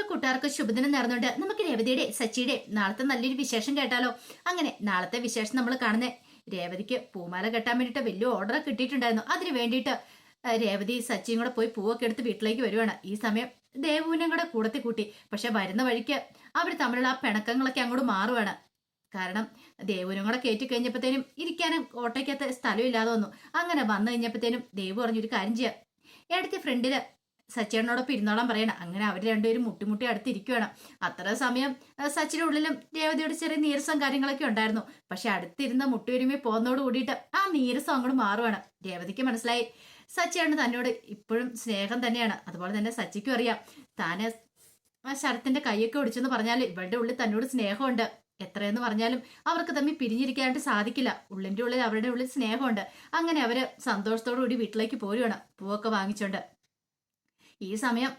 കൂട്ടുകാർക്ക് ശുഭദിനം നേർന്നുകൊണ്ട് നമുക്ക് രേവതിയുടെ സച്ചിയുടെ നാളത്തെ നല്ലൊരു വിശേഷം കേട്ടാലോ. അങ്ങനെ നാളത്തെ വിശേഷം നമ്മൾ കാണുന്നേ രേവതിക്ക് പൂമാല കെട്ടാൻ വേണ്ടിയിട്ട് വലിയ ഓർഡർ കിട്ടിയിട്ടുണ്ടായിരുന്നു. അതിന് വേണ്ടിയിട്ട് രേവതി സച്ചിയും കൂടെ പോയി പൂവൊക്കെ എടുത്ത് വീട്ടിലേക്ക് വരുവാണ്. ഈ സമയം ദേവുവിനും കൂടെ കൂടത്തി കൂട്ടി. പക്ഷെ വരുന്ന വഴിക്ക് അവർ തമ്മിലുള്ള ആ പിണക്കങ്ങളൊക്കെ അങ്ങോട്ട് മാറുവാണ്. കാരണം ദേവുവിനും കൂടെ കയറ്റി കഴിഞ്ഞപ്പോഴത്തേനും ഇരിക്കാനും ഓട്ടയ്ക്കകത്ത് സ്ഥലമില്ലാതെ വന്നു. അങ്ങനെ വന്നു കഴിഞ്ഞപ്പോഴത്തേനും ദേവു പറഞ്ഞൊരു കാര്യം ചെയ്യാം, എടുത്ത് ഫ്രണ്ടില് സച്ചിനോടൊപ്പം ഇരുന്നോളാൻ പറയണം. അങ്ങനെ അവർ രണ്ടുപേരും മുട്ടിമുട്ടി അടുത്തിരിക്കുകയാണ്. അത്ര സമയം സച്ചിയുടെ ഉള്ളിലും രേവതിയുടെ ചെറിയ നീരസം കാര്യങ്ങളൊക്കെ ഉണ്ടായിരുന്നു. പക്ഷെ അടുത്തിരുന്ന മുട്ടുവരുമേ പോകുന്നതോട് കൂടിയിട്ട് ആ നീരസം അങ്ങോട്ട് മാറുവാണ്. രേവതിക്ക് മനസ്സിലായി സച്ചിയാണ് തന്നോട് ഇപ്പോഴും സ്നേഹം തന്നെയാണ്. അതുപോലെ തന്നെ സച്ചിക്കും അറിയാം താന് ആ ശരത്തിന്റെ കൈയൊക്കെ ഒടിച്ചെന്ന് പറഞ്ഞാൽ ഇവളുടെ ഉള്ളിൽ തന്നോട് സ്നേഹമുണ്ട്. എത്രയെന്ന് പറഞ്ഞാലും അവർക്ക് തമ്മിൽ പിരിഞ്ഞിരിക്കാനായിട്ട് സാധിക്കില്ല. ഉള്ളിന്റെ ഉള്ളിൽ അവരുടെ ഉള്ളിൽ സ്നേഹമുണ്ട്. അങ്ങനെ അവര് സന്തോഷത്തോടു കൂടി വീട്ടിലേക്ക് പോരുവാണ് പൂവൊക്കെ വാങ്ങിച്ചോണ്ട്. ഈ സമയം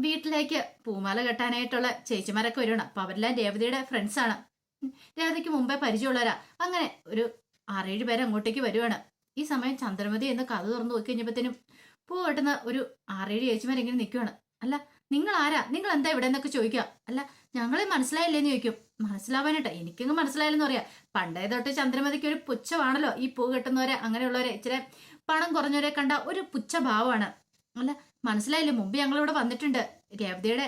വീട്ടിലേക്ക് പൂമാല കെട്ടാനായിട്ടുള്ള ചേച്ചിമാരൊക്കെ വരുവാണ്. അപ്പൊ അവരെല്ലാം രേവതിയുടെ ഫ്രണ്ട്സാണ്. രേവതിക്ക് മുമ്പേ പരിചയമുള്ളവരാ. അങ്ങനെ ഒരു 6-7 പേര് അങ്ങോട്ടേക്ക് വരുവാണ്. ഈ സമയം ചന്ദ്രമതി എന്ന് കഥ തുറന്നു നോക്കി കഴിഞ്ഞപ്പോഴത്തേനും പൂ കെട്ടുന്ന ഒരു 6-7 ചേച്ചിമാരെങ്ങനെ നിൽക്കുവാണ്. അല്ല, നിങ്ങൾ ആരാ, നിങ്ങൾ എന്താ ഇവിടെ എന്നൊക്കെ ചോദിക്കുക. അല്ല, ഞങ്ങളെ മനസ്സിലായില്ലേന്ന് ചോദിക്കും. മനസ്സിലാവാനായിട്ടാ, എനിക്കങ്ങ് മനസ്സിലായില്ലെന്ന് പറയാ. പണ്ടേ തൊട്ട് ചന്ദ്രമതിക്ക് ഒരു പുച്ഛമാണല്ലോ ഈ പൂ കെട്ടുന്നവരെ, അങ്ങനെയുള്ളവരെ, ഇച്ചിരി പണം കുറഞ്ഞവരെ കണ്ട ഒരു പുച്ഛഭാവമാണ്. അല്ല, മനസ്സിലായില്ലേ, മുമ്പ് ഞങ്ങളിവിടെ വന്നിട്ടുണ്ട്. രേവതിയുടെ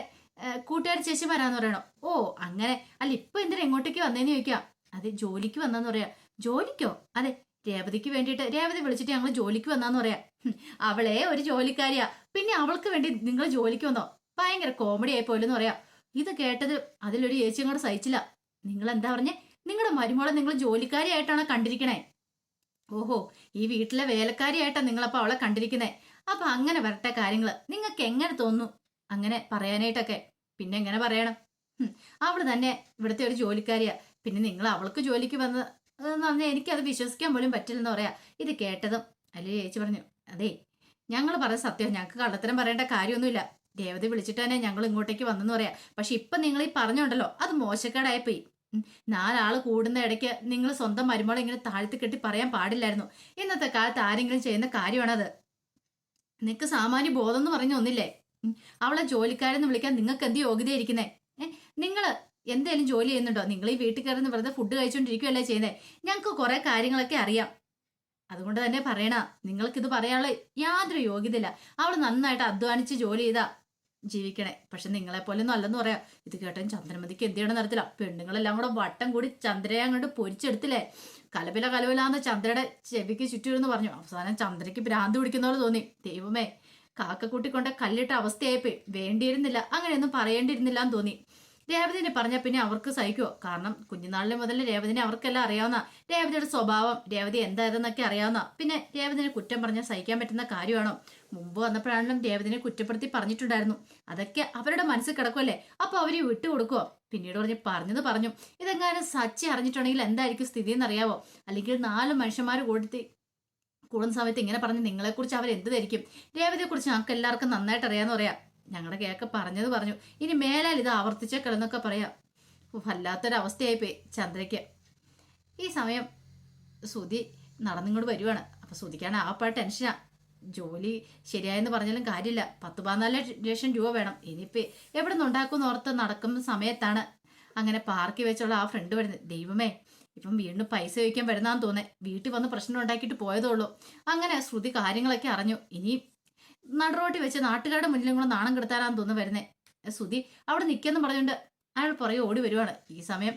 കൂട്ടുകാർ ചേച്ചിമാരാന്ന് പറയണോ? ഓ അങ്ങനെ. അല്ല, ഇപ്പൊ എന്തിനാ എങ്ങോട്ടേക്ക് വന്നേന്ന് ചോദിക്കാം. അതെ, ജോലിക്ക് വന്നെന്ന് പറയാ. ജോലിക്കോ? അതെ, രേവതിക്ക് വേണ്ടിയിട്ട് രേവതി വിളിച്ചിട്ട് ഞങ്ങൾ ജോലിക്ക് വന്നാന്ന് പറയാ. അവളെ ഒരു ജോലിക്കാരിയാ, പിന്നെ അവൾക്ക് വേണ്ടി നിങ്ങൾ ജോലിക്ക് വന്നോ? ഭയങ്കര കോമഡി ആയി പോലെന്ന് പറയാ. ഇത് കേട്ടത് അതിലൊരു ചേച്ചിയും കൂടെ സഹിച്ചില്ല. നിങ്ങൾ എന്താ പറഞ്ഞേ? നിങ്ങളുടെ മരുമോളെ നിങ്ങൾ ജോലിക്കാരിയായിട്ടാണ് കണ്ടിരിക്കണേ? ഓഹോ, ഈ വീട്ടിലെ വേലക്കാരിയായിട്ടാണ് നിങ്ങളപ്പോ അവളെ കണ്ടിരിക്കുന്നേ. അപ്പൊ അങ്ങനെ വരട്ടെ കാര്യങ്ങള്. നിങ്ങൾക്ക് എങ്ങനെ തോന്നുന്നു അങ്ങനെ പറയാനായിട്ടൊക്കെ? പിന്നെ എങ്ങനെ പറയണം? അവള് തന്നെ ഇവിടുത്തെ ഒരു ജോലിക്കാരിയാ. പിന്നെ നിങ്ങൾ അവൾക്ക് ജോലിക്ക് വന്നത് എന്ന് പറഞ്ഞാൽ എനിക്കത് വിശ്വസിക്കാൻ പോലും പറ്റില്ലെന്ന് പറയാ. ഇത് കേട്ടതും അല്ലേ ചേച്ചി പറഞ്ഞു, അതെ ഞങ്ങൾ പറഞ്ഞ സത്യം, ഞങ്ങൾക്ക് കള്ളത്തരം പറയേണ്ട കാര്യമൊന്നുമില്ല. രേവതി വിളിച്ചിട്ട് തന്നെ ഞങ്ങൾ ഇങ്ങോട്ടേക്ക് വന്നെന്ന് പറയാ. പക്ഷെ ഇപ്പൊ നിങ്ങൾ ഈ പറഞ്ഞോണ്ടല്ലോ, അത് മോശക്കേടായിപ്പോയി. 4 ആള് കൂടുന്ന ഇടയ്ക്ക് നിങ്ങൾ സ്വന്തം മരുമോളെ ഇങ്ങനെ താഴ്ത്തി കെട്ടി പറയാൻ പാടില്ലായിരുന്നു. ഇന്നത്തെ കാലത്ത് ആരെങ്കിലും ചെയ്യുന്ന കാര്യമാണത്. നിനക്ക് സാമാന്യ ബോധം എന്ന് പറഞ്ഞ ഒന്നില്ലേ? അവളെ ജോലിക്കാരെന്ന് വിളിക്കാൻ നിങ്ങൾക്ക് എന്ത് യോഗ്യതയായിരിക്കുന്നേ? നിങ്ങള് എന്തേലും ജോലി ചെയ്യുന്നുണ്ടോ? നിങ്ങൾ ഈ വീട്ടിൽ കയറുന്ന വെറുതെ ഫുഡ് കഴിച്ചോണ്ടിരിക്കുകയല്ലേ ചെയ്യുന്നേ? ഞങ്ങൾക്ക് കുറെ കാര്യങ്ങളൊക്കെ അറിയാം. അതുകൊണ്ട് തന്നെ പറയണ, നിങ്ങൾക്കിത് പറയാനുള്ള യാതൊരു യോഗ്യതയില്ല. അവൾ നന്നായിട്ട് അധ്വാനിച്ച് ജോലി ചെയ്താ ജീവിക്കണേ. പക്ഷെ നിങ്ങളെ പോലെ ഒന്നും അല്ലെന്ന് പറയാം. ഇത് കേട്ടാൻ ചന്ദ്രമതിക്ക് എന്ത് ചെയ്യണം നടത്തില്ല. പെണ്ണുങ്ങളെല്ലാം കൂടെ വട്ടം കൂടി ചന്ദ്രയെ അങ്ങോട്ട് പൊരിച്ചെടുത്തില്ലേ. കലപില കലപിലാന്ന് ചന്ദ്രയുടെ ചെവിക്ക് ചുറ്റുമെന്ന് പറഞ്ഞു. അവസാനം ചന്ദ്രയ്ക്ക് ഭ്രാന്ത് പിടിക്കുന്ന പോലെ തോന്നി. ദൈവമേ, കാക്കക്കൂട്ടി കൊണ്ട് കല്ലിട്ട അവസ്ഥയായിപ്പോയി. വേണ്ടിയിരുന്നില്ല, അങ്ങനെയൊന്നും പറയേണ്ടിയിരുന്നില്ല എന്ന് തോന്നി. രേവതിനെ പറഞ്ഞാൽ പിന്നെ അവർക്ക് സഹിക്കുമോ? കാരണം കുഞ്ഞുനാളിലെ മുതൽ രേവതിനെ അവർക്കെല്ലാം അറിയാവുന്ന, രേവതിയുടെ സ്വഭാവം, രേവതി എന്തായതെന്നൊക്കെ അറിയാവുന്ന. പിന്നെ രേവതിനെ കുറ്റം പറഞ്ഞാൽ സഹിക്കാൻ പറ്റുന്ന കാര്യമാണോ? മുമ്പ് വന്നപ്പോഴാണെങ്കിലും രേവതിനെ കുറ്റപ്പെടുത്തി പറഞ്ഞിട്ടുണ്ടായിരുന്നു. അതൊക്കെ അവരുടെ മനസ്സിൽ കിടക്കുമല്ലേ. അപ്പൊ അവര് വിട്ടുകൊടുക്കുവോ? പിന്നീട് പറഞ്ഞത് പറഞ്ഞു. ഇതെങ്ങാനും സച്ചി അറിഞ്ഞിട്ടുണ്ടെങ്കിൽ എന്തായിരിക്കും സ്ഥിതി എന്നറിയാവോ? അല്ലെങ്കിൽ 4 മനുഷ്യന്മാർ കൂടുന്ന സമയത്ത് ഇങ്ങനെ പറഞ്ഞ് നിങ്ങളെക്കുറിച്ച് അവരെന്ത് ധരിക്കും? രേവതിയെക്കുറിച്ച് ഞങ്ങൾക്ക് എല്ലാവർക്കും നന്നായിട്ട് അറിയാമെന്ന് പറയാം. ഞങ്ങളുടെ കേക്ക് പറഞ്ഞു. ഇനി മേലാൽ ഇത് ആവർത്തിച്ചേക്കളെന്നൊക്കെ പറയാം. വല്ലാത്തൊരവസ്ഥയായിപ്പോയി ചന്ദ്രയ്ക്ക്. ഈ സമയം സുധി നടന്നിങ്ങോട്ട് വരുവാണ്. അപ്പൊ സുധിക്കാണ് ആപ്പാ ടെൻഷനാ. ജോലി ശരിയായെന്ന് പറഞ്ഞാലും കാര്യമില്ല. 10-14 ലക്ഷം രൂപ വേണം. ഇനിയിപ്പോ എവിടെ നിന്ന് ഉണ്ടാക്കുമെന്ന് ഓർത്ത് നടക്കുന്ന സമയത്താണ് അങ്ങനെ പാർക്കിൽ വെച്ചുള്ള ആ ഫ്രണ്ട് വരുന്നത്. ദൈവമേ, ഇപ്പം വീണ്ടും പൈസ ചോദിക്കാൻ വരുന്നാന്ന് തോന്നേ. വീട്ടിൽ വന്ന് പ്രശ്നം ഉണ്ടാക്കിയിട്ട് പോയതേ ഉള്ളൂ. അങ്ങനെ ശ്രുതി കാര്യങ്ങളൊക്കെ അറിഞ്ഞു. ഇനി നടുറോട്ടി വെച്ച് നാട്ടുകാരുടെ മുന്നിലും കൂടെ നാണം കെടുത്താനാന്ന് തോന്നുന്നു വരുന്നേ. സുധി അവിടെ നിൽക്കെന്ന് പറഞ്ഞുകൊണ്ട് അയാൾ പുറകെ ഓടി വരുവാണ്. ഈ സമയം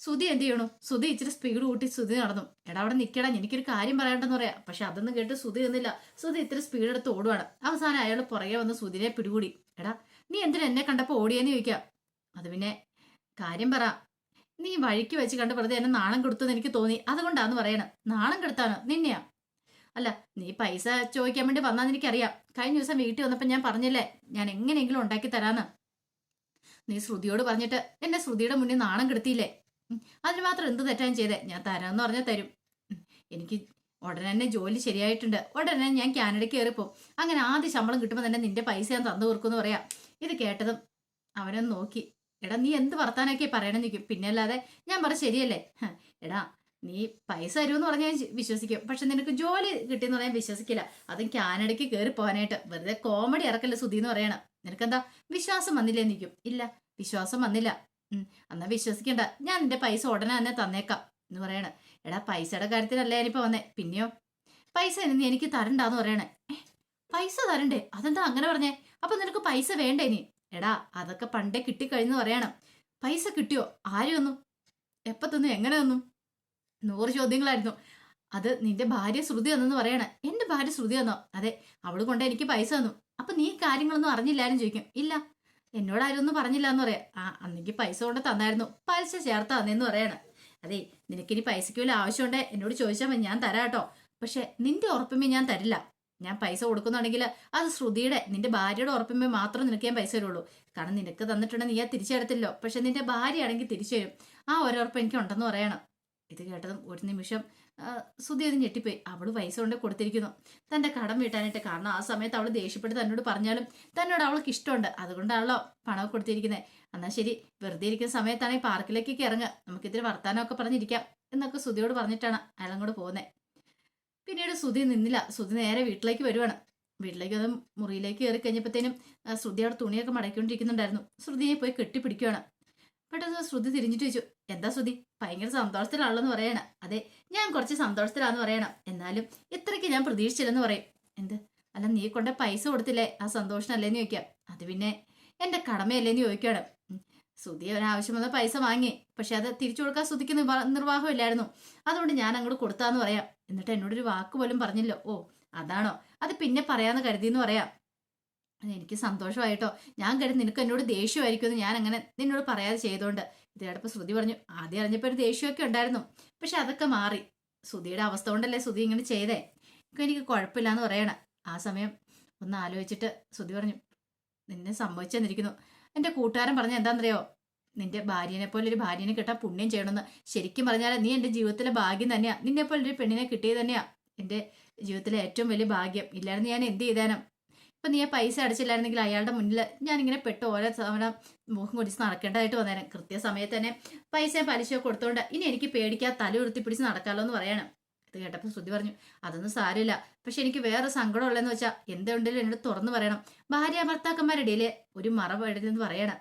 സുധി എന്ത് ചെയ്യണു? സുധി ഇച്ചിരി സ്പീഡ് കൂട്ടി സുധി നടന്നു. എടാ അവിടെ നിൽക്കടാ, എനിക്കൊരു കാര്യം പറയണ്ടെന്ന് പറയാം. പക്ഷെ അതൊന്നും കേട്ട് സുധി നിന്നില്ല. സുധി ഇത്തിരി സ്പീഡ് എടുത്ത് ഓടുവാണ്. അവസാനം അയാൾ പുറകെ വന്ന് സുധിനെ പിടികൂടി. എടാ നീ എന്തിനാ എന്നെ കണ്ടപ്പോൾ ഓടിയെന്ന് ചോദിക്കാം. അത് പിന്നെ കാര്യം പറ. നീ വഴിക്ക് വെച്ച് കണ്ട് വെറുതെ എന്നെ നാണം കെടുത്തെന്ന് എനിക്ക് തോന്നി, അതുകൊണ്ടാന്ന് പറയണം. നാണം കെടുത്താനോ നിന്നെയാ? അല്ല, നീ പൈസ ചോദിക്കാൻ വേണ്ടി വന്നാന്ന് എനിക്കറിയാം. കഴിഞ്ഞ ദിവസം വീട്ടിൽ വന്നപ്പോൾ ഞാൻ പറഞ്ഞില്ലേ ഞാൻ എങ്ങനെയെങ്കിലും ഉണ്ടാക്കി തരാന്ന്. നീ ശ്രുതിയോട് പറഞ്ഞിട്ട് എന്നെ ശ്രുതിയുടെ മുന്നിൽ നാണം കെടുത്തിയില്ലേ? അതിന് മാത്രം എന്ത് തെറ്റാൻ ചെയ്തേ? ഞാൻ തരാമെന്ന് പറഞ്ഞാൽ തരും. എനിക്ക് ഉടനെ തന്നെ ജോലി ശരിയായിട്ടുണ്ട്. ഉടനെ ഞാൻ കാനഡയ്ക്ക് കയറിപ്പോ. അങ്ങനെ ആദ്യ ശമ്പളം കിട്ടുമ്പോൾ തന്നെ നിന്റെ പൈസ ഞാൻ തന്നു കൊടുക്കുമെന്ന് പറയാം. ഇത് കേട്ടതും അവനൊന്ന് നോക്കി. എടാ നീ എന്ത് വർത്താനൊക്കെ പറയണമെന്ന് നിൽക്കും. പിന്നെ അല്ലാതെ ഞാൻ പറ ശരിയല്ലേ? എടാ നീ പൈസ തരുമെന്ന് പറഞ്ഞാൽ വിശ്വസിക്കും, പക്ഷെ നിനക്ക് ജോലി കിട്ടിയെന്ന് പറയാൻ വിശ്വസിക്കില്ല. അതും കാനഡയ്ക്ക് കയറി പോകാനായിട്ട്. വെറുതെ കോമഡി ഇറക്കല്ലേ സുധി എന്ന് പറയണം. നിനക്കെന്താ വിശ്വാസം വന്നില്ലേ നിൽക്കും? ഇല്ല, വിശ്വാസം വന്നില്ല. എന്നാ വിശ്വസിക്കണ്ട, ഞാൻ നിന്റെ പൈസ ഉടനെ തന്നെ തന്നേക്കാം എന്ന് പറയണ. എടാ, പൈസയുടെ കാര്യത്തിലല്ലേ ഞാനിപ്പോ വന്നേ, പിന്നെയോ പൈസ നീ എനിക്ക് തരണ്ടാന്ന് പറയണേ. പൈസ തരണ്ടേ? അതെന്താ അങ്ങനെ പറഞ്ഞേ? അപ്പൊ നിനക്ക് പൈസ വേണ്ടേ ഇനി? എടാ, അതൊക്കെ പണ്ടേ കിട്ടിക്കഴിഞ്ഞെന്ന് പറയണം. പൈസ കിട്ടിയോ? ആര് വന്നു? എപ്പ തന്നു? എങ്ങനെ വന്നു? 100 ചോദ്യങ്ങളായിരുന്നു. അത് നിന്റെ ഭാര്യ ശ്രുതി വന്നെന്ന് പറയണേ. എന്റെ ഭാര്യ ശ്രുതി വന്നോ? അതെ, അവള് കൊണ്ട് എനിക്ക് പൈസ തന്നു. അപ്പൊ നീ കാര്യങ്ങളൊന്നും അറിഞ്ഞില്ലാരും ചോദിക്കും. ഇല്ല, എന്നോട് ആരും ഒന്നും പറഞ്ഞില്ല എന്ന് പറയാം. അന്നെങ്കിൽ പൈസ കൊണ്ട് തന്നായിരുന്നു, പലിശ ചേർത്ത് തന്നെന്ന് പറയണം. അതെ, നിനക്കിനി പൈസയ്ക്ക് വല്ല ആവശ്യമുണ്ടേ എന്നോട് ചോദിച്ചാൽ മതി, ഞാൻ തരാട്ടോ. പക്ഷെ നിന്റെ ഉറപ്പിമേ ഞാൻ തരില്ല. ഞാൻ പൈസ കൊടുക്കുന്നുണ്ടെങ്കിൽ അത് ശ്രുതിയുടെ, നിന്റെ ഭാര്യയുടെ ഉറപ്പിമേ മാത്രം നിനക്ക് ഞാൻ പൈസ തരുള്ളൂ. കാരണം നിനക്ക് തന്നിട്ടുണ്ടെങ്കിൽ നീ തിരിച്ചെടുത്തില്ലോ. പക്ഷെ നിന്റെ ഭാര്യയാണെങ്കിൽ തിരിച്ചു തരും. ആ ഒരുറപ്പ് എനിക്ക് ഉണ്ടെന്ന് പറയണം. ഇത് കേട്ടതും ഒരു നിമിഷം ശ്രുതി അത് ഞെട്ടിപ്പോയി. അവള് പൈസ കൊണ്ട് കൊടുത്തിരിക്കുന്നു തന്റെ കടം വീട്ടാനായിട്ട്. കാരണം ആ സമയത്ത് അവള് ദേഷ്യപ്പെട്ട് തന്നോട് പറഞ്ഞാലും തന്നോട് അവൾക്ക് ഇഷ്ടമുണ്ട്, അതുകൊണ്ടാണല്ലോ പണം കൊടുത്തിരിക്കുന്നത്. എന്നാൽ ശരി, വെറുതെ ഇരിക്കുന്ന സമയത്താണെങ്കിൽ പാർക്കിലേക്കൊക്കെ ഇറങ്ങുക, നമുക്കിത്തിരി വർത്താനമൊക്കെ പറഞ്ഞിരിക്കാം എന്നൊക്കെ ശ്രുതിയോട് പറഞ്ഞിട്ടാണ് അയാളങ്ങോട് പോകുന്നത്. പിന്നീട് ശ്രുതി നിന്നില്ല. ശ്രുതി നേരെ വീട്ടിലേക്ക് വരുവാണ്. വീട്ടിലേക്ക് അത് മുറിയിലേക്ക് കയറി കഴിഞ്ഞപ്പോഴത്തേനും ശ്രുതി അവിടെ തുണിയൊക്കെ മടക്കിക്കൊണ്ടിരിക്കുന്നുണ്ടായിരുന്നു. ശ്രുതിയെ പോയി കെട്ടിപ്പിടിക്കുകയാണ്. പെട്ടെന്ന് ശ്രുതി തിരിഞ്ഞിട്ട് ചോദിച്ചു, എന്താ ശ്രുതി, ഭയങ്കര സന്തോഷത്തിലാണെന്ന് പറയണ. അതെ, ഞാൻ കുറച്ച് സന്തോഷത്തിലാന്ന് പറയണം, എന്നാലും ഇത്രയ്ക്ക് ഞാൻ പ്രതീക്ഷിച്ചില്ലെന്ന് പറയും. എന്ത്? അല്ല, നീ കൊണ്ട് പൈസ കൊടുത്തില്ലേ, ആ സന്തോഷമല്ലേന്ന് ചോദിക്കാം. അത് പിന്നെ എന്റെ കടമയല്ലേന്ന് ചോദിക്കുകയാണ്. ശ്രുതി ഒരാവശ്യം വന്ന പൈസ വാങ്ങി, പക്ഷെ അത് തിരിച്ചു കൊടുക്കാൻ ശ്രുതിക്ക് നിർവാഹമില്ലായിരുന്നു. അതുകൊണ്ട് ഞാൻ അങ്ങോട്ട് കൊടുത്താന്ന് പറയാം. എന്നിട്ട് എന്നോടൊരു വാക്ക് പോലും പറഞ്ഞില്ലോ. ഓ, അതാണോ? അത് പിന്നെ പറയാന്ന് കരുതിയെന്ന് പറയാം. എനിക്ക് സന്തോഷമായിട്ടോ. ഞാൻ കരുതി നിനക്ക് എന്നോട് ദേഷ്യമായിരിക്കുമെന്ന് ഞാൻ അങ്ങനെ നിന്നോട് പറയാതെ ചെയ്തോണ്ട്. ഇത് കേട്ടപ്പോൾ ശ്രുതി പറഞ്ഞു, ആദ്യം അറിഞ്ഞപ്പോൾ ഒരു ദേഷ്യമൊക്കെ ഉണ്ടായിരുന്നു, പക്ഷെ അതൊക്കെ മാറി. ശ്രുതിയുടെ അവസ്ഥ കൊണ്ടല്ലേ ശ്രുതി ഇങ്ങനെ ചെയ്തേ. എനിക്ക് കുഴപ്പമില്ലാന്ന് പറയണ. ആ സമയം ഒന്ന് ആലോചിച്ചിട്ട് ശ്രുതി പറഞ്ഞു, നിന്നെ സംഭവിച്ചെന്നിരിക്കുന്നു. എൻ്റെ കൂട്ടുകാരൻ പറഞ്ഞ എന്താണെന്നറിയോ, നിന്റെ ഭാര്യനെ പോലെ ഒരു ഭാര്യനെ കിട്ടാൻ പുണ്യം ചെയ്യണമെന്ന്. ശരിക്കും പറഞ്ഞാൽ നീ എൻ്റെ ജീവിതത്തിലെ ഭാഗ്യം തന്നെയാ. നിന്നെ പോലെ ഒരു പെണ്ണിനെ കിട്ടിയത് തന്നെയാ എൻ്റെ ജീവിതത്തിലെ ഏറ്റവും വലിയ ഭാഗ്യം. ഇല്ലായിരുന്നു ഞാൻ എന്ത് ചെയ്താനും. ഇപ്പൊ നീ പൈസ അടച്ചില്ലായിരുന്നെങ്കിൽ അയാളുടെ മുന്നിൽ ഞാൻ ഇങ്ങനെ പെട്ട് ഓരോ തവണ മുഖം കുടിച്ച് നടക്കേണ്ടതായിട്ട് വന്നേരം. കൃത്യസമയത്ത് തന്നെ പൈസയും പലിശയോ കൊടുത്തോണ്ട് ഇനി എനിക്ക് പേടിക്കാതെ തല ഉയർത്തി പിടിച്ച് നടക്കാമല്ലോ എന്ന് പറയണം. ഇത് കേട്ടപ്പോൾ ശ്രുതി പറഞ്ഞു, അതൊന്നും സാരമില്ല, പക്ഷെ എനിക്ക് വേറെ സങ്കടം ഉള്ളതെന്ന് വെച്ചാൽ എന്തുണ്ടെങ്കിലും എന്നോട് തുറന്നു പറയണം. ഭാര്യ ഭർത്താക്കന്മാരുടെ ഇടയില് ഒരു മറവെടുത്തെന്ന് പറയണം.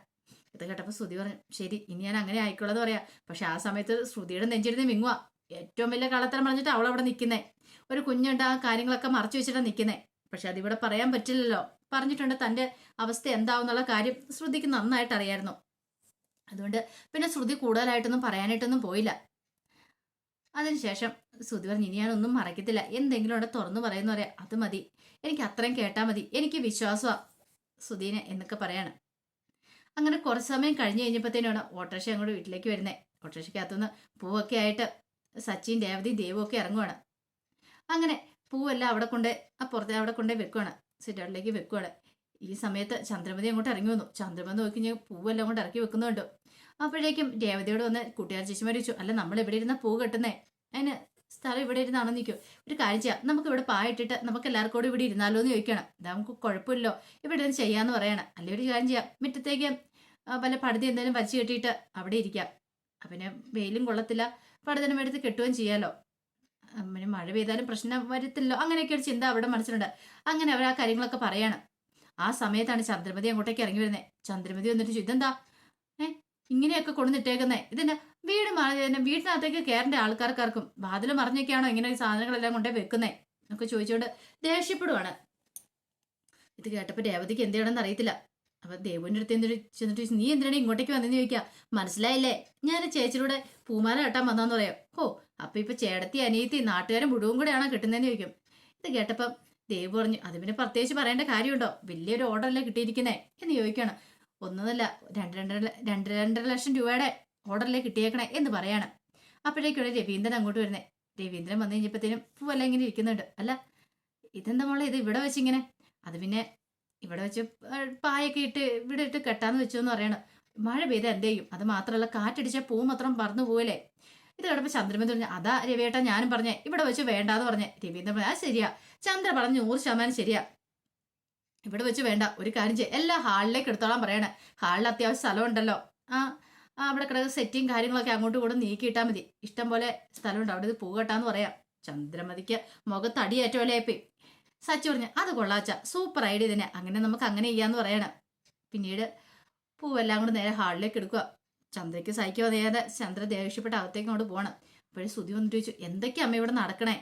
ഇത് കേട്ടപ്പോൾ ശ്രുതി പറഞ്ഞു, ശരി, ഇനി ഞാൻ അങ്ങനെ ആയിക്കോളെന്ന് പറയാം. പക്ഷെ ആ സമയത്ത് ശ്രുതിയുടെ നെഞ്ചിരുന്ന് മിങ്ങുക. ഏറ്റവും വലിയ കള്ളത്തരം പറഞ്ഞിട്ട് അവളവിടെ നിൽക്കുന്നേ. ഒരു കുഞ്ഞുണ്ട്, ആ കാര്യങ്ങളൊക്കെ മറച്ചു വെച്ചിട്ടാണ് നിൽക്കുന്നേ. പക്ഷെ അതിവിടെ പറയാൻ പറ്റില്ലല്ലോ. പറഞ്ഞിട്ടുണ്ട് തന്റെ അവസ്ഥ എന്താവുന്നുള്ള കാര്യം ശ്രുതിക്ക് നന്നായിട്ട് അറിയായിരുന്നു. അതുകൊണ്ട് പിന്നെ ശ്രുതി കൂടുതലായിട്ടൊന്നും പറയാനായിട്ടൊന്നും പോയില്ല. അതിനുശേഷം ശ്രുതി പറഞ്ഞു, ഇനി ഞാനൊന്നും മറക്കത്തില്ല, എന്തെങ്കിലും അവിടെ തുറന്നു പറയുന്ന പറയാം, അത് മതി, എനിക്ക് അത്രയും കേട്ടാൽ മതി, എനിക്ക് വിശ്വാസമാണ് ശ്രുതിനെ എന്നൊക്കെ പറയാണ്. അങ്ങനെ കുറച്ച് സമയം കഴിഞ്ഞ് കഴിഞ്ഞപ്പോഴത്തേനാണ് ഓട്ടോറിക്ഷ അങ്ങോട്ട് വീട്ടിലേക്ക് വരുന്നത്. ഓട്ടോറിക്ഷയ്ക്കകത്തുനിന്ന് പൂവൊക്കെ ആയിട്ട് സച്ചിൻ, രേവതി, ദേവും ഒക്കെ ഇറങ്ങുവാണ്. അങ്ങനെ പൂവെല്ലാം അവിടെ കൊണ്ട് അവിടെ കൊണ്ടേ വെക്കുവാണ്, സിറ്റൗട്ടിലേക്ക് വെക്കുവാണ്. ഈ സമയത്ത് ചന്ദ്രമതി അങ്ങോട്ട് ഇറങ്ങി വന്നു. ചന്ദ്രമതി നോക്കി ഞാൻ പൂവെല്ലാം കൊണ്ട് ഇറക്കി വെക്കുന്നുണ്ട്. അപ്പോഴേക്കും രേവതിയോട് വന്ന് കൂട്ടുകാർ ചേച്ചിമാർ ചോദിച്ചു, അല്ല നമ്മൾ എവിടെ ഇരുന്ന പൂ കെട്ടുന്നേ, അതിന് സ്ഥലം ഇവിടെ ഇരുന്നാണോ നിൽക്കും, ഒരു കാര്യം ചെയ്യാം, നമുക്ക് ഇവിടെ പായിട്ടിട്ട് നമുക്ക് എല്ലാവർക്കും കൂടി ഇവിടെ ഇരുന്നാലോ എന്ന് ചോദിക്കണം. ഇത് നമുക്ക് കുഴപ്പമില്ലോ, ഇവിടെ ഇരുന്ന് ചെയ്യാന്ന് പറയണം. അല്ലെ ഒരു കാര്യം ചെയ്യാം, മുറ്റത്തേക്ക് വല്ല പടുതി എന്തെങ്കിലും വച്ച് കെട്ടിയിട്ട് അവിടെ ഇരിക്കാം. പിന്നെ വെയിലും കൊള്ളത്തില്ല, പടുതനം എടുത്ത് കെട്ടുകയും ചെയ്യാലോ, പിന്നെ മഴ പെയ്താലും പ്രശ്നം വരത്തില്ലോ. അങ്ങനെയൊക്കെ ഒരു ചിന്ത അവിടെ മനസ്സിലുണ്ട്. അങ്ങനെ അവർ ആ കാര്യങ്ങളൊക്കെ പറയാണ്. ആ സമയത്താണ് ചന്ദ്രമതി അങ്ങോട്ടേക്ക് ഇറങ്ങി വരുന്നത്. ചന്ദ്രമതി വന്നിട്ട് ഇതെന്താ ഇങ്ങനെയൊക്കെ കൊണ്ടുവന്നിട്ടേക്കുന്നേ, ഇതിന്റെ വീട്ടിനകത്തേക്ക് കയറേണ്ട ആൾക്കാർക്കാർക്കും വാതിൽ മറിഞ്ഞൊക്കെയാണോ ഇങ്ങനെ സാധനങ്ങളെല്ലാം കൊണ്ടേ വെക്കുന്നേ എന്നൊക്കെ ചോദിച്ചുകൊണ്ട് ദേഷ്യപ്പെടുവാണ്. ഇത് കേട്ടപ്പോൾ രേവതിക്ക് എന്ത് ചെയ്യണമെന്ന് അറിയത്തില്ല. അപ്പൊ ദേവുവിന്റെ അടുത്ത് ചെന്നിട്ട് നീ എന്തിനാണ് ഇങ്ങോട്ടേക്ക് വന്നെന്ന് ചോദിക്കുക. മനസ്സിലായില്ലേ, ഞാൻ ചേച്ചിയുടെ പൂമാല കെട്ടാൻ വന്നാന്ന് പറയാം. ഓ, അപ്പൊ ഇപ്പൊ ചേടത്തി, അനിയത്തി, നാട്ടുകാരും മുഴുവൻ കൂടെയാണോ കിട്ടുന്നതെന്ന് ചോദിക്കും. ഇത് കേട്ടപ്പം ദേവ് പറഞ്ഞു, അത് പിന്നെ പ്രത്യേകിച്ച് പറയേണ്ട കാര്യമുണ്ടോ, വലിയൊരു ഓർഡറല്ലേ കിട്ടിയിരിക്കുന്നേ എന്ന് ചോദിക്കുകയാണ്. ഒന്നുമല്ല, 2.5 ലക്ഷം രൂപയുടെ ഓർഡറിലേ കിട്ടിയേക്കണേ എന്ന് പറയാണ്. അപ്പോഴേക്കാണ് രവീന്ദ്രൻ അങ്ങോട്ട് വരുന്നത്. രവീന്ദ്രൻ വന്നു കഴിഞ്ഞപ്പോഴത്തേനും പൂവെല്ലാം ഇങ്ങനെ ഇരിക്കുന്നുണ്ട്. അല്ല, ഇതെന്താ മോളെ, ഇത് ഇവിടെ വെച്ചിങ്ങനെ? അത് പിന്നെ ഇവിടെ വെച്ച് പായൊക്കെ ഇട്ട് ഇവിടെ ഇട്ട് കെട്ടാന്ന് വെച്ചു എന്ന് പറയണം. മഴ പെയ്ത എന്ത് ചെയ്യും, അത് മാത്രമല്ല കാറ്റടിച്ച പൂ മാത്രം പറന്നു പോവല്ലേ. ഇത് കിടപ്പോൾ ചന്ദ്രമതി പറഞ്ഞു, അതാ രവിയേട്ടാ ഞാനും പറഞ്ഞേ, ഇവിടെ വെച്ച് വേണ്ടാന്ന് പറഞ്ഞേ. രവീന്ദ്രൻ പറഞ്ഞു, അത് ശരിയാ, ചന്ദ്ര പറഞ്ഞു 100% ശരിയാ, ഇവിടെ വെച്ച് വേണ്ട, ഒരു കാര്യം ചെയ്യ, എല്ലാ ഹാളിലേക്ക് എടുത്തോളാൻ പറയണേ. ഹാളിൽ അത്യാവശ്യം സ്ഥലം ഉണ്ടല്ലോ, ആ അവിടെ കിടക്കുന്ന സെറ്റിങ് കാര്യങ്ങളൊക്കെ അങ്ങോട്ടും കൂടെ നീക്കിയിട്ടാൽ മതി. ഇഷ്ടം പോലെ സ്ഥലമുണ്ട്, അവിടെ ഇത് പൂ കെട്ടാന്ന് പറയാം. ചന്ദ്രമതിക്ക് മുഖത്തടിയേറ്റോലെ ആയിപ്പോയി. സച്ചി പറഞ്ഞു അത് കൊള്ളാച്ച, സൂപ്പർ ഐഡിയ തന്നെ, അങ്ങനെ നമുക്ക് അങ്ങനെ ചെയ്യാന്ന് പറയണം. പിന്നീട് പൂവെല്ലാം കൂടെ നേരെ ഹാളിലേക്ക് എടുക്കുക. ചന്ദ്രയ്ക്ക് സഹിക്കോ നേരെ ചന്ദ്ര ദേഷ്യപ്പെട്ട് അകത്തേക്ക് അങ്ങോട്ട് പോകണം. അപ്പോഴും സുധി വന്നിട്ട് ചോദിച്ചു എന്തൊക്കെയാ അമ്മ ഇവിടെ നടക്കണേ?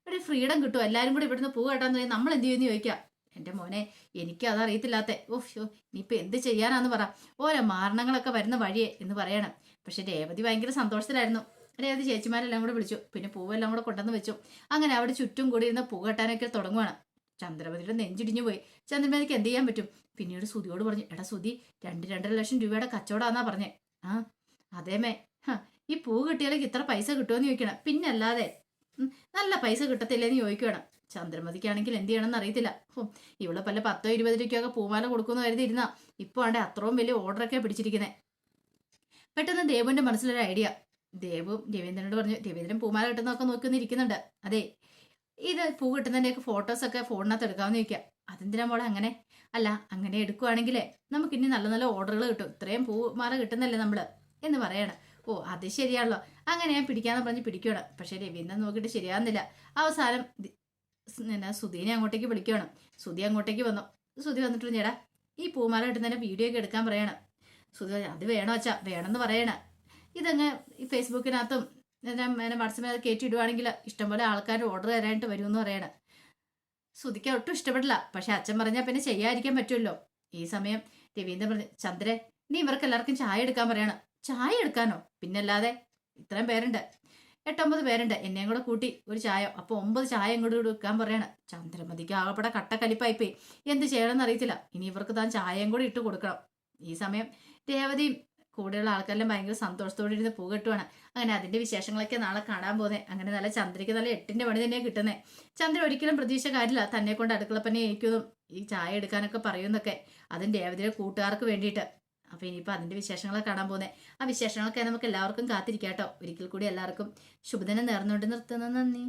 ഇവിടെ ഫ്രീഡം കിട്ടും, എല്ലാവരും കൂടി ഇവിടുന്ന് പൂ കേട്ടാന്ന് പറഞ്ഞാൽ നമ്മൾ എന്ത് ചെയ്യുമെന്ന് ചോദിക്കാം. എൻ്റെ മോനെ എനിക്ക് അതറിയത്തില്ലാത്ത ഓഹ് ഇനിയിപ്പോൾ എന്ത് ചെയ്യാനാന്ന് പറ, ഓരോ മാരണങ്ങളൊക്കെ വരുന്ന വഴിയേ എന്ന് പറയണം. പക്ഷെ രേവതി ഭയങ്കര സന്തോഷത്തിലായിരുന്നു. രേവതി ചേച്ചിമാരെല്ലാം കൂടെ വിളിച്ചു, പിന്നെ പൂവെല്ലാം കൂടെ കൊണ്ടുവന്ന് വെച്ചു. അങ്ങനെ അവിടെ ചുറ്റും കൂടി ഇരുന്ന് പൂ കെട്ടാനൊക്കെ തുടങ്ങുവാണ്. ചന്ദ്രമതിയുടെ നെഞ്ചിടിഞ്ഞു പോയി. ചന്ദ്രമതിക്ക് എന്ത് ചെയ്യാൻ പറ്റും? പിന്നീട് സുധിയോട് പറഞ്ഞു എടാ സുധി 2-2.5 ലക്ഷം രൂപയുടെ കച്ചവടാന്നാ പറഞ്ഞേ. ആ അതേമേ, ഈ പൂ കിട്ടിയാലേക്ക് ഇത്ര പൈസ കിട്ടുമെന്ന് ചോദിക്കണം. പിന്നെ അല്ലാതെ നല്ല പൈസ കിട്ടത്തില്ലേന്ന് ചോദിക്കണം. ചന്ദ്രമതിക്കാണെങ്കിൽ എന്ത് ചെയ്യണമെന്ന് അറിയത്തില്ല. ഇവിടെ പല 10-20 രൂപയ്ക്കൊക്കെ പൂമാല കൊടുക്കുമെന്ന് കരുതിയിരുന്നാ ഇപ്പോൾ ആണ്ടെ അത്രയും വലിയ ഓർഡറൊക്കെ പിടിച്ചിരിക്കുന്നത്. പെട്ടെന്ന് ദേവുവിന്റെ മനസ്സിലൊരു ഐഡിയ. ദേവും രവീന്ദ്രനോട് പറഞ്ഞു രവീന്ദ്രൻ പൂമാല കിട്ടുന്നതൊക്കെ നോക്കിയിരിക്കുന്നുണ്ട്. അതെ ഇത് പൂ കിട്ടുന്നതിൻ്റെയൊക്കെ ഫോട്ടോസൊക്കെ ഫോണിനകത്ത് എടുക്കാമെന്ന് ചോദിക്കാം. അതെന്തിനാ മോളെ അങ്ങനെ? അല്ല അങ്ങനെ എടുക്കുവാണെങ്കിലേ നമുക്ക് ഇനി നല്ല നല്ല ഓർഡറുകൾ കിട്ടും, ഇത്രയും പൂമാല കിട്ടുന്നല്ലേ നമ്മള് എന്ന് പറയണം. ഓ അത് ശരിയാണല്ലോ, അങ്ങനെ ഞാൻ പിടിക്കാന്ന് പറഞ്ഞ് പിടിക്കണം. പക്ഷെ രവീന്ദ്രൻ നോക്കിയിട്ട് ശരിയാകുന്നില്ല. അവസാനം സുധീനെ അങ്ങോട്ടേക്ക് വിളിക്കണം. സുധി അങ്ങോട്ടേക്ക് വന്നു. സുധി വന്നിട്ട് ചേടാ ഈ പൂമാല കിട്ടുന്നതിന്റെ വീഡിയോ ഒക്കെ എടുക്കാൻ പറയണം. സുധി അത് വേണോ അച്ഛാ? വേണമെന്ന് പറയണം. ഇതങ്ങ് ഈ ഫേസ്ബുക്കിനകത്തും വാട്സപ്പിനകത്ത് കയറ്റിയിടുവാണെങ്കിൽ ഇഷ്ടംപോലെ ആൾക്കാർ ഓർഡർ തരാനായിട്ട് വരുമെന്ന് പറയണം. സുധിക്ക് ഒട്ടും ഇഷ്ടപ്പെടില്ല. പക്ഷെ അച്ഛൻ പറഞ്ഞാൽ പിന്നെ ചെയ്യാതിരിക്കാൻ പറ്റുമല്ലോ. ഈ സമയം രവീന്ദ്രൻ പറഞ്ഞു ചന്ദ്രൻ നീ ഇവർക്ക് എല്ലാവർക്കും ചായ എടുക്കാൻ പറയണം. ചായ എടുക്കാനോ? പിന്നല്ലാതെ ഇത്രയും പേരുണ്ട്, 8-9 പേരുണ്ട്, എന്നെയും കൂടെ കൂട്ടി ഒരു ചായ, അപ്പോൾ 9 ചായ ഇങ്ങോട്ട് എടുക്കാൻ പറയണം. ചന്ദ്രമതിക്ക് ആകപ്പെടെ കട്ടക്കലിപ്പായിപ്പോയി. എന്ത് ചെയ്യണമെന്ന് അറിയത്തില്ല. ഇനി ഇവർക്ക് താൻ ചായയും കൂടി ഇട്ട് കൊടുക്കണം. ഈ സമയം രേവതിയും കൂടെയുള്ള ആൾക്കാരെല്ലാം ഭയങ്കര സന്തോഷത്തോടെ ഇരുന്ന് പൂ കെട്ടുവാണ്. അങ്ങനെ അതിന്റെ വിശേഷങ്ങളൊക്കെ നാളെ കാണാൻ പോകുന്നത്. അങ്ങനെ നല്ല ചന്ദ്രയ്ക്ക് നല്ല 8ന്റെ പണി തന്നെയാണ് കിട്ടുന്നത്. ചന്ദ്ര ഒരിക്കലും പ്രതീക്ഷ കാര്യമില്ല തന്നെ കൊണ്ട് അടുക്കളപ്പന്നെ ഏൽക്കുന്നതും ഈ ചായ എടുക്കാനൊക്കെ പറയുന്നൊക്കെ അതും രേവതിയുടെ കൂട്ടുകാർക്ക് വേണ്ടിയിട്ട്. അപ്പൊ ഇനിയിപ്പോൾ അതിന്റെ വിശേഷങ്ങളൊക്കെ കാണാൻ പോകുന്നത്. ആ വിശേഷങ്ങളൊക്കെ നമുക്ക് എല്ലാവർക്കും കാത്തിരിക്കാം കേട്ടോ. ഒരിക്കൽ കൂടി എല്ലാവർക്കും ശുഭദിനം നേർന്നുകൊണ്ട് നിർത്തുന്നു. നന്ദി.